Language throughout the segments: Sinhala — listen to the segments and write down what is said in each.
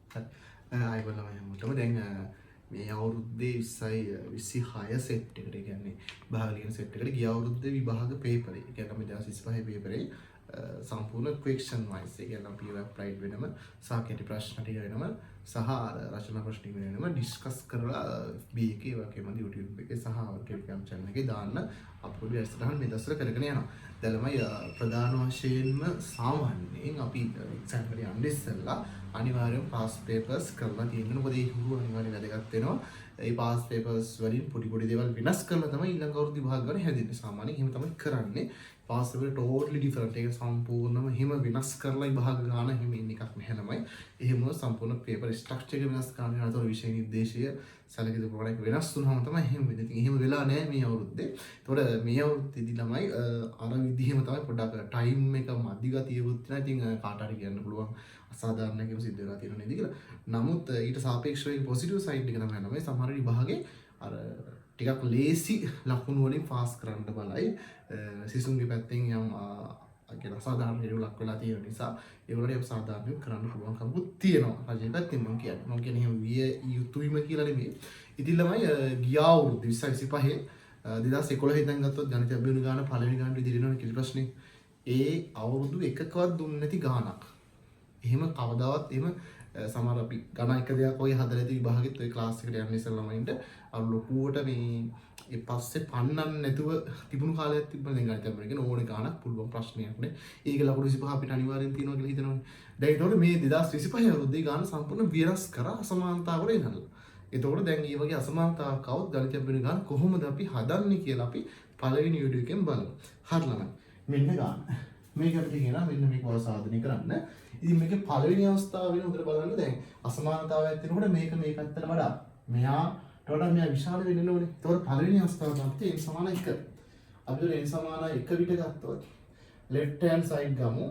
මොකද? ආයිබලම හැමෝටම දැන් මේ අවුරුද්දේ 26 සෙට් එකට කියන්නේ විභාග ලියන සෙට් එකට ගිය අවුරුද්දේ විභාග පේපර් එක. ඒ කියන්නේ අපි 2025 පේපරේ සම්පූර්ණ ක්වෙස්චන් වයිස් ඒ කියන්නේ අපි වෙබ්සයිට් වෙනම සාකේති ප්‍රශ්න ටික වෙනම සහ රචනා ප්‍රශ්න ටික වෙනම ඩිස්කස් කරලා FB එකේ වගේම YouTube එකේ සහ Telegram channel එකේ දාන්න අප්ලෝඩ් කරලා මේ දවස්වල කරගෙන යනවා. දැන් ළමයි ප්‍රධාන වශයෙන්ම සාමාන්‍යයෙන් අපි එක්සෑම් එකට යන්න ඉස්සෙල්ලා අනිවාර්යයෙන් පාස් පේපර්ස් කරලා තියෙන්න ඕනේ. මොකද ඒ හුරු අනිවාර්යයෙන් වැදගත් වෙනවා. ඒ පාස් පේපර්ස් වලින් පොඩි දේවල් වෙනස් කරලා තමයි ඊළඟ අවුරුදු විභාග ගන්න හැදෙන්නේ. සාමාන්‍යයෙන් එහෙම තමයි කරන්නේ. Pass paper totally different. ඒක සම්පූර්ණයෙන්ම එහෙම වෙනස් කරලා විභාග ගන්න එහෙම ඉන්න එකක් නැහැ ළමයි. එහෙම සම්පූර්ණ පේපර් ස්ට්‍රක්චර් එක වෙනස් කරන්න යන අතර විෂය නිර්දේශය සැලකිලි ප්‍රමාණයක් වෙනස් වුණාම තමයි එහෙම වෙන්නේ. ඉතින් එහෙම වෙලා නැහැ මේ අවුරුද්දේ. ඒතකොට මේ අවුරුද්දේදී ළමයි අර විදිහෙම තමයි පොඩ්ඩක් ටයිම් එක මදි ගතියකුත් තියෙනවා. ඉතින් කාට හරි කියන්න පුළුවන් අසාධාරණකම සිද්ධ වෙලා තියෙනවා නේද කියලා. නමුත් ඊට සාපේක්ෂව පොසිටිව් සයිඩ් එක තමයි ළමයි සමහර විභාගේ අර ටිකක් ලේසි ලකුණු වලින් පාස් කරන්න බලයි. සිසුන්ගේ පැත්තෙන් යම් අගල අසාධාරණ දේවල් ලක් වෙලා තියෙන නිසා ඒවලට අපි සාධාරණව කරන්න පුළුවන්කමකුත් තියෙනවා. රජයේ පැත්තෙන් මම කියන්නේ එහෙම විය යුතුයිම කියලා නෙමෙයි. ඉතින් ළමයි ගිය අවුරුදු 2025 2011 ඉඳන් ගත්තොත් ගණිත අභියෝග ගාන පළවෙනි ගානට ඉදිරියනවා කිසි ප්‍රශ්නේ. ඒ අවුරුදු එකකවත් දුන්නේ නැති ගානක්. එහෙම කවදාවත් එහෙම සමහර අපි ගණන් එක දෙයක් ඔය හදලා තියෙන විභාගෙත් ඔය ක්ලාස් එකට යන්න ඉස්සෙල්ලා ළමයින්ට අර ලොකුවට මේ ඒ පස්සේ පන්නන්න නැතුව තිබුණු කාලයක් තිබ්බනේ. දැන් ගණිත අපිට කියන ඕනේ ගානක් පුළුවන් ප්‍රශ්නයක් නේ. ඒක ලකුණු 25 අපිට අනිවාර්යෙන් තියෙනවා කියලා හිතනවානේ. දැන් ඒතකොට මේ 2025 අවුරුද්දේ ගාන සම්පූර්ණ වෙනස් කරා අසමානතාවවල එනලා. ඒතකොට දැන් මේ වගේ අසමානතාවක් આવොත් ගණිත අපිට ගාන කොහොමද අපි හදන්නේ කියලා අපි පළවෙනි වීඩියෝ එකෙන් බලමු. හරි ළමයි. මෙන්න ගාන. මේක අපිට කියනවා මෙන්න මේක වල සාධනය කරන්න. ඉතින් මේකේ පළවෙනි අවස්ථාව වෙන උදේට බලන්න දැන් අසමානතාවයක් තියෙනකොට මේක මේකටත් වඩා මෙයාට වඩා මෙයා විශාල වෙන්න ඕනේ. ඒතකොට පළවෙනි අවස්ථාව තමයි n සමාන 1. අපි n සමාන 1 විතර ගත්තොත් left hand side ගමු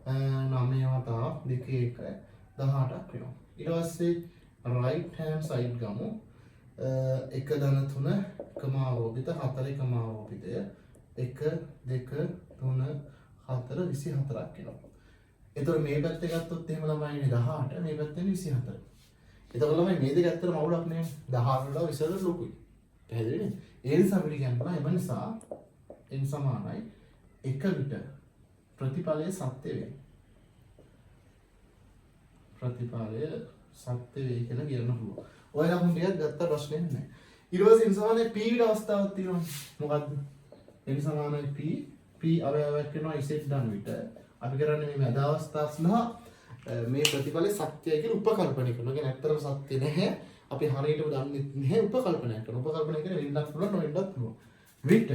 9 වතා 2 1 18ක් වෙනවා. ඊට පස්සේ right hand side ගමු 1 ධන 3 එකම ආරෝපිත 4 එකම ආරෝපිතය 1 2 3 4 24ක් වෙනවා. එතකොට මේ පැත්තේ ගත්තොත් එහෙම ළමයිනේ 18 මේ පැත්තේ 24. එතකොට ළමයි මේ දෙක ඇත්තටම අවුලක් නේ 18 වල 20 ලොකුයි. පැහැදිලිද? ඒ නිසා අපිට කියන්න බෑ එම නිසා n සමානයි 1 විට ප්‍රතිඵලය සත්‍ය වෙයි. ප්‍රතිඵලය සත්‍ය වෙයි කියලා කියන්න පුළුවන්. ඔය ලකුණු ටිකක් ගත්ත ප්‍රශ්නේ නැහැ. ඊට පස්සේ n සමානයි p ඊට අවස්ථාවක් තියෙනවා. මොකද්ද? n සමානයි p අවයවයක් වෙනවා z ධන විට අපි කරන්නේ මේ මැද අවස්ථාව සඳහා මේ ප්‍රතිඵලය සත්‍යයි කියලා උපකල්පනය කරනවා. කියන්නේ ඇත්තටම සත්‍ය නැහැ. අපි හරියටම දන්නේ නැහැ උපකල්පනය කරනවා. උපකල්පනය කියන්නේ වෙන්නත් පුළුවන් නොවෙන්නත් පුළුවන්. විට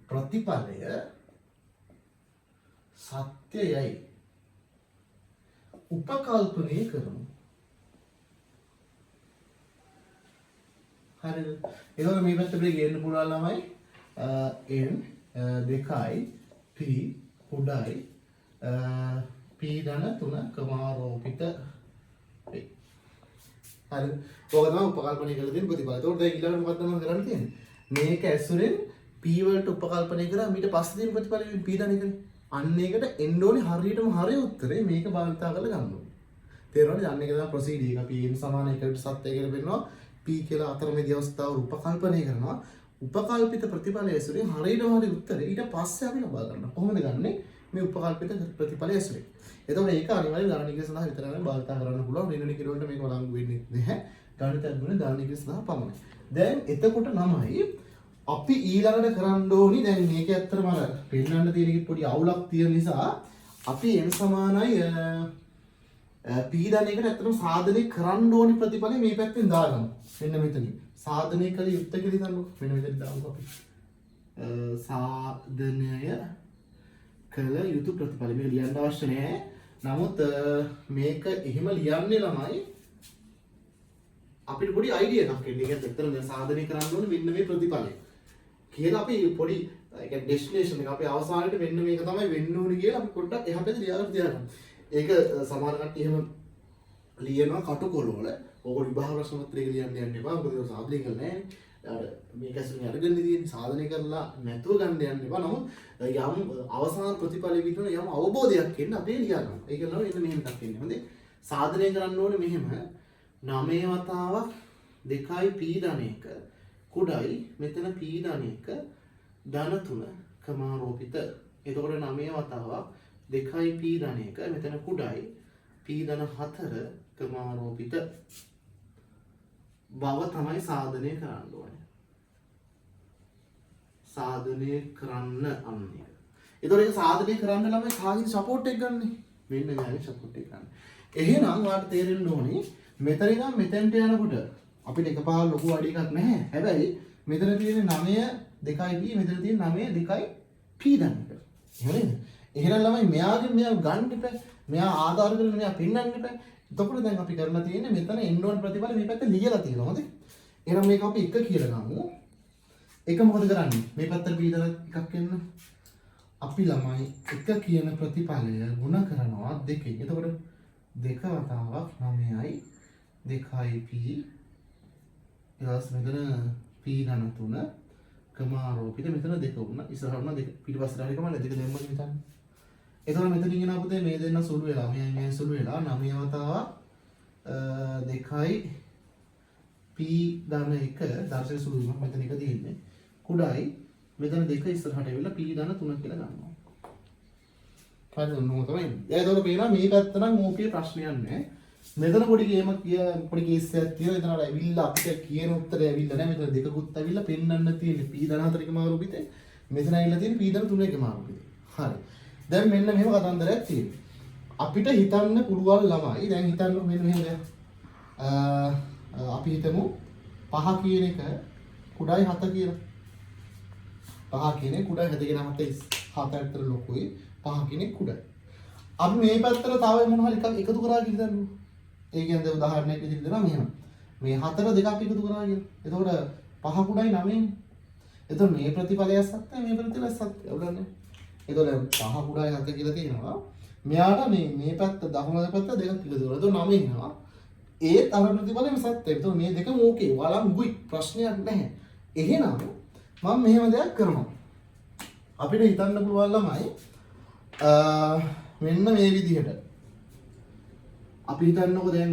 ප්‍රතිඵලය සත්‍යයයි උපකල්පනය කරමු. හරිද? ඒකෝර මේ පැත්තට අපිට ගේන්න පුළුවන් ළමයි n 2යි p කුඩායි p ධන 3 කමාරෝපිත වේ. හරි. ඔක තමයි උපකල්පනය කරලා තියෙන ප්‍රතිඵලය. ඒතකොට දැන් ඊළඟට මොකක්ද මම කරන්න තියෙන්නේ? මේක ඇසුරෙන් p වලට උපකල්පනය කරා ඊට පස්සේ තියෙන ප්‍රතිඵලය p ධන එකනේ. අන්න ඒකට එන්න ඕනේ හරියටම හරිය උත්තරේ මේක භාවිතා කරලා ගන්න ඕනේ. තේරෙනවද? අන්න ඒක තමයි ප්‍රොසීඩ් එක. අපි n සමාන 1ට සත්‍ය කියලා වෙනවා. p කියලා අතරමැදි අවස්ථාව උපකල්පනය කරනවා. උපකල්පිත ප්‍රතිඵලය ඇසුරෙන් හරියටම හරිය උත්තරේ ඊට පස්සේ අපි ලබා ගන්නවා. කොහොමද ගන්නෙ? මේ උපකල්පිත ප්‍රතිඵලය ඇසුරෙන්. එතකොට ඒක අනිවාර්යයෙන් ගණනික සඳහා විතරයි භාවිතා කරන්න පුළුවන්. රිනනික වලට මේක වළංගු වෙන්නේ නැහැ. ගණිත අධ්‍යයන ගණනික සඳහා පමණයි. දැන් එතකොට නමයි අපි ඊළඟට කරන්න ඕනි. දැන් මේක ඇත්තටම අර පෙන්නන්න තියෙන පොඩි අවුලක් තියෙන නිසා අපි n සමානයි p ධන එකට ඇත්තටම සාධනය කරන්න ඕනි ප්‍රතිඵලය මේ පැත්තෙන් දාගමු. මෙන්න මෙතනින්. සාධනය කළ යුත්තේ කියලා හිතන්නකො. මෙන්න මෙතන දාමු අපි. සාධනය කළ යුතු ප්‍රතිඵල මේක ලියන්න අවශ්‍ය නැහැ. නමුත් මේක එහෙම ලියන්නේ ළමයි අපිට පොඩි අයිඩියා එකක් එන්න. ඒකත් ඇත්තටම දැන් සාධනය කරන්න ඕනේ මෙන්න මේ ප්‍රතිඵලය. කියලා අපි පොඩි ඒ කියන්නේ ඩෙස්ටිනේෂන් එක අපි අවසානයේ මෙන්න මේක තමයි වෙන්න ඕනේ කියලා අපි පොඩ්ඩක් එහා පැත්තේ ලියාගන්න තියනවා. ඒක සමහර කට්ටිය එහෙම ලියනවා කටුකොළ වල. ඕක විභාග ප්‍රශ්න පත්‍රයක ලියන්න යන්න එපා. මොකද ඒක සාධනය කරලා නැහැ. මේක ඇසුරින් අරගෙන තියෙන සාධනය කරලා නැතුව ගන්න යන්න එපා. නමුත් යම් අවසාන ප්‍රතිඵලෙ විතර යම් අවබෝධයක් එන්න අපේ ලියා ගන්න. ඒක නෝ එන්න මෙහෙම එකක් එන්නේ. හොඳේ. සාධනය කරන්න ඕනේ මෙහෙම 9 වතාවක් 2යි p ධන 1 කුඩයි මෙතන p ධන 1 ධන 3 කමාරෝපිත. එතකොට 9 වතාවක් 2යි p ධන 1 මෙතන කුඩයි p ධන 4 කමාරෝපිත බව තමයි සාධනය කරන්න ඕනේ. සාධනය කරන්න අන්න එක. එතකොට ඒක සාධනය කරන්න ළමයි කාගෙන් සපෝට් එක ගන්නෙ? මෙන්න මෙයාගේ සපෝට් එක ගන්න. එහෙනම් ඔයාලට තේරෙන්න ඕනේ මෙතන ඉඳන් මෙතෙන්ට යනකොට අපිට එකපාර ලොකු වැඩි එකක් නැහැ. හැබැයි මෙතන තියෙන 9 2යි p මෙතන තියෙන 9 2යි p දන්න එක. එහෙම නේද? එහෙනම් ළමයි මෙයාගෙන් මෙයා ගන්න ඉපැ. මෙයා ආධාර කරගෙන මෙයා පෙන්නන්න ඉපැ. එතකොට දැන් අපි කරලා තියෙන්නේ මෙතන එන්න ඕන ප්‍රතිඵල මේ පැත්ත ලියලා තියෙනවා. හොඳේ. එහෙනම් මේක අපි 1 කියලා ගමු. 1 මොකද කරන්නේ? මේ පැත්තට p දන එකක් එන්න. අපි ළමයි 1 කියන ප්‍රතිඵලය ගුණ කරනවා 2කින්. එතකොට 2 වතාවක් 9යි 2යි p ඊළඟ මෙතන p ධන 3 කමාරෝපිත මෙතන 2 වුණා. ඉස්සරහ වුණා 2. පිටිපස්සට හරි කමන්නේ 2 දෙන්නම හිතන්න. එතකොට මෙතන ඉගෙන අපතේ මේ දෙන්න සුළු වෙලා මේ සුළු වෙලා 9 වතාවක් 2යි p ධන 1 දර්ශක සුළු වීමක් මෙතන එක තියෙන්නේ. කුඩයි මෙතන 2 ඉස්සරහට ඇවිල්ලා p ධන 3 කියලා ගන්නවා. හරිද? මොනවද තමයි. එතකොට පේනවා මේ පැත්ත නම් ඕකේ ප්‍රශ්නයක් නැහැ. මෙතන පොඩි ගේමක් පොඩි කේස් එකක් තියෙනවා. එතන අර ඇවිල්ලා අපිට කියන උත්තරය ඇවිල්ලා නැහැ. මෙතන දෙකකුත් ඇවිල්ලා පෙන්වන්න තියෙන්නේ p ධන 4 එකම ආරෝපිතේ. මෙතන ඇවිල්ලා තියෙන්නේ p ධන 3 එකම ආරෝපිතේ. හරි. දැන් මෙන්න මෙහෙම කතන්දරයක් තියෙනවා. අපිට හිතන්න පුළුවන් ළමයි දැන් හිතන්න මෙන්න මෙහෙම දෙයක්. අපි හිතමු 5 කියන එක කුඩයි 7 කියලා. 5 කියන එක කුඩයි 7 කියන 7 අතර ලොකුයි 5 කියන එක කුඩයි. අපි මේ පැත්තට තව මොන හරි එකක් එකතු කරා කියලා හිතන්න. ඒ කියන්නේ උදාහරණයක් විදිහට දෙනවා මෙහෙම. මේ 4 දෙකක් එකතු කරා කියලා. එතකොට 5 කුඩයි 9නේ. එතකොට මේ ප්‍රතිඵලය සත්‍යයි මේ ප්‍රතිඵලය සත්‍යයි. උඩන්නේ. එතකොට 5 කුඩයි 7 කියලා තියෙනවා. මෙයාට මේ පැත්ත දකුණු පැත්ත දෙකක් එකතු කරලා. එතකොට 9 එනවා. ඒත් අර ප්‍රතිඵලෙම සත්‍යයි. එතකොට මේ දෙකම ඕකේ. වළංගුයි. ප්‍රශ්නයක් නැහැ. එහෙනම් මම මෙහෙම දෙයක් කරනවා. අපිට හිතන්න පුළුවන් ළමයි මෙන්න මේ විදිහට. අපි හිතන්නකො දැන්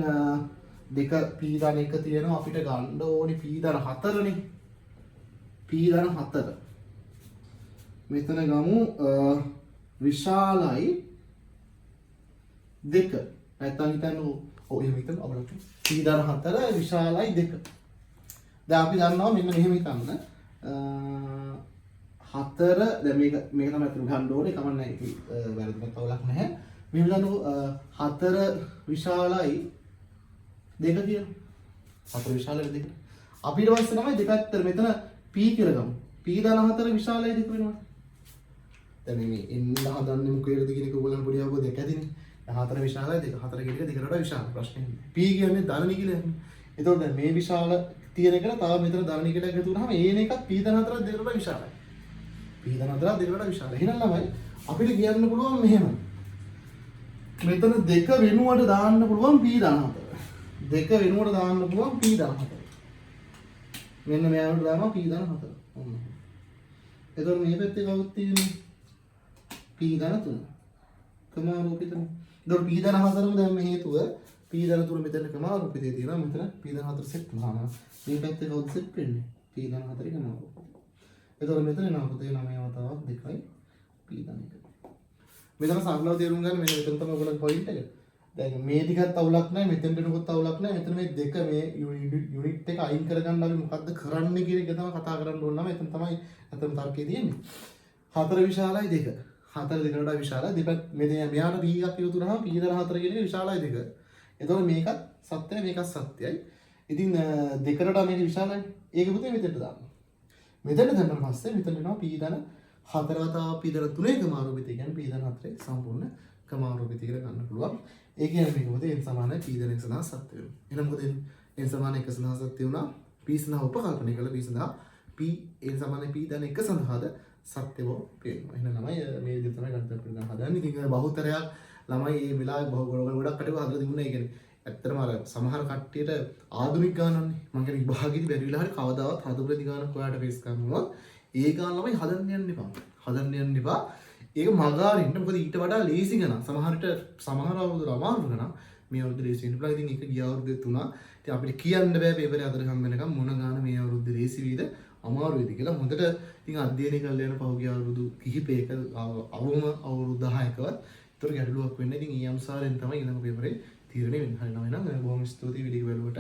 2 p ධන 1 තියෙනවා අපිට ගන්න ඕනේ p ධන 4නේ. p ධන 4. මෙතන ගමු විශාලයි 2. නැත්තම් හිතන්නකො ඔය එහෙම හිතමු අපලට. p ධන 4 විශාලයි 2. දැන් අපි දන්නවා මෙන්න මෙහෙම හිතන්න. 4 දැන් මේක තමයි අතන ගන්න ඕනේ කමන්නේ වැරදිමත් අවුලක් නැහැ. මේ විදිහට 4 විශාලයි 2 කියලා. 4 විශාලයි 2. අපි ඊට පස්සේ තමයි දෙපැත්තට මෙතන p කියලා ගමු. p ධන 4 විශාලයි 2 වෙනවා. දැන් මේ එන්න හදන්නේ මොකේද කියන එක ඔයගොල්ලන් පොඩි අවබෝධයක් ඇතිනේ. 4 විශාලයි 2 4 කියන එක දෙකට වඩා විශාල ප්‍රශ්නේ. p කියන්නේ ධනනි කියලා. එතකොට දැන් මේ විශාල තියෙන එකට තව මෙතන ධනනි කියලා එකතු වුණාම ඒන එකක් p ධන 4 දෙකට වඩා විශාලයි. p ධන 4 දෙකට වඩා විශාලයි. එහෙනම් ළමයි අපිට කියන්න පුළුවන් මෙහෙම. මෙතන 2 වෙනුවට දාන්න පුළුවන් p ධන 4. 2 වෙනුවට දාන්න පුළුවන් p ධන 4. මෙන්න මෙයාට දානවා p ධන 4. ඔන්න. එතකොට මේ පැත්තේ කවුද තියෙන්නේ? p ධන 3. කමාරූපිතනේ. එතකොට p ධන 4ම දැන් මේ හේතුව p ධන 3 මෙතන කමාරූපිතේ තියෙනවා. මෙතන p ධන 4 සෙට් වුණාම මේ පැත්තේ කවුද සෙට් වෙන්නේ? p ධන 4 කමාරූපිතේ. එතකොට මෙතන එනවා පුතේ 9 වතාවක් 2යි p ධන 1. මෙතන සරලව තේරුම් ගන්න මෙන්න මෙතන තමයි ඔයගොල්ලෝ පොයින්ට් එක. දැන් මේ ටිකත් අවුලක් නැහැ මෙතෙන් දෙනකොත් අවුලක් නැහැ. මෙතන මේ දෙක මේ යුනිට් එක අයින් කරගන්න අපි මොකද්ද කරන්නේ කියන එක තමයි කතා කරන්න ඕන නම් එතන තමයි අතන තර්කය තියෙන්නේ. 4 විශාලයි 2. 4 දෙකට වඩා විශාලයි. දෙපැත්ත මෙයාට p එකක් එකතු වුණාම p ධන 4 කියන එක විශාලයි 2. එතකොට මේකත් සත්‍යයි මේකත් සත්‍යයි. ඉතින් දෙකට වඩා මේක විශාලයි. ඒක පුතේ මෙතෙන්ට දාන්න. මෙතන දැම්මම පස්සේ මෙතන එනවා p ධන 4 වතාවක් p ධන 3 කමාරූපිතය කියන්නේ p ධන 4 සම්පූර්ණ කමාරූපිතය කියලා ගන්න පුළුවන්. ඒ කියන්නේ මේක මොකද n සමානයි p ධන 1 සඳහා සත්‍ය වෙනවා. එහෙනම් මොකද n සමාන 1 සඳහා සත්‍ය වුණා. p සඳහා උපකල්පනය කළා p සඳහා p n සමානයි p ධන 1 සඳහාද සත්‍ය බව පේනවා. එහෙනම් ළමයි මේ විදිහට තමයි ගණිත පිළිගන්න හදන්නේ. ඉතින් බහුතරයක් ළමයි මේ වෙලාවේ ගොඩක් කටයුතු හදලා තිබුණා. ඒ කියන්නේ ඇත්තටම අර සමහර කට්ටියට ආධුනික ගානන්නේ මම කියන්නේ විභාගෙදි බැරි වෙලා හරි කවදාවත් හදපු ගානක් ඔයාලට ෆේස් කරනවා ඒ ගාන ළමයි හදන්න යන්න එපා හදන්න යන්න එපා ඒක මගාරින්න මොකද ඊට වඩා ලේසි ගණන් සමහරට සමහර අවුරුදු අමාරු ගණන් මේ අවුරුදු ලේසි වෙන්න පුළුවන් ඉතින් ඒක ගිය අවුරුද්දේ තුනා ඉතින් අපිට කියන්න බෑ පේපරේ අතර ගම් වෙනකම් මොන ගාන මේ අවුරුද්දේ ලේසි වීද අමාරු වේද කියලා හොඳට ඉතින් අධ්‍යයනය කරලා යන පහුගිය අවුරුදු කිහිපයක අවුම අවුරුදු 10කවත් ඒතර ගැටලුවක් වෙන්නේ ඉතින් ඊ අනුසාරයෙන් තමයි ඊළඟ පේපරේ තීරණය වෙන්නේ හරියනවා එහෙනම් බොහොම ස්තුතියි වීඩියෝ බලුවට